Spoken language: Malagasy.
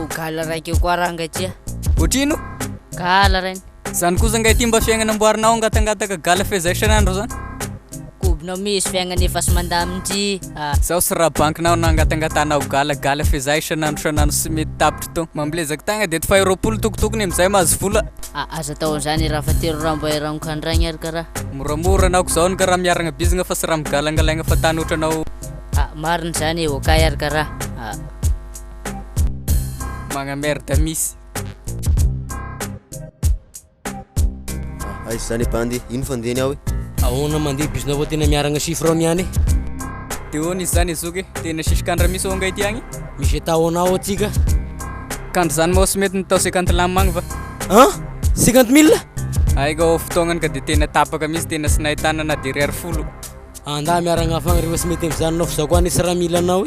gala raiky io koa raha angatria. Otrino? Gala reny. Zany kosa ngay ty mba fiaignana amboarinao angatangataka gala fezaisan'andro zany. Kobinao misy fiaignana efa sy mandamindry. Zaho sy raha bankinao nangatangatanao gala fezay isan'andro sy mety tapitry to. Mambilezaka tagna de fa eropolo tokotokony amizay mahazo vola. Aza tao zany raha fa telo raha mba raha mikandragny ary karaha. Moramora anao ko zao ny karaha miaragna bizigna fa sy raha migalangalaigna fa tany ohatranao. Mariny zany okay ary karaha. Magnamerda misy. Ay zany bandy ino fandehany aho? Ahoana mandeha bisinao fa tena miaragna chiffre niany. De hony izy zany izuky tena sisikandra misy ao ngay ty agny. Misy ataonao atsika. Kandro zany moa sy mety nitao 50 lamagna va. 50 000? Aiko fotoagnany ka de tena tapaka misy tena sy nahitana na de 200. Anda miaragna fagna rehefa sy mety am'izany anao fa za koa nisy raha mila anao.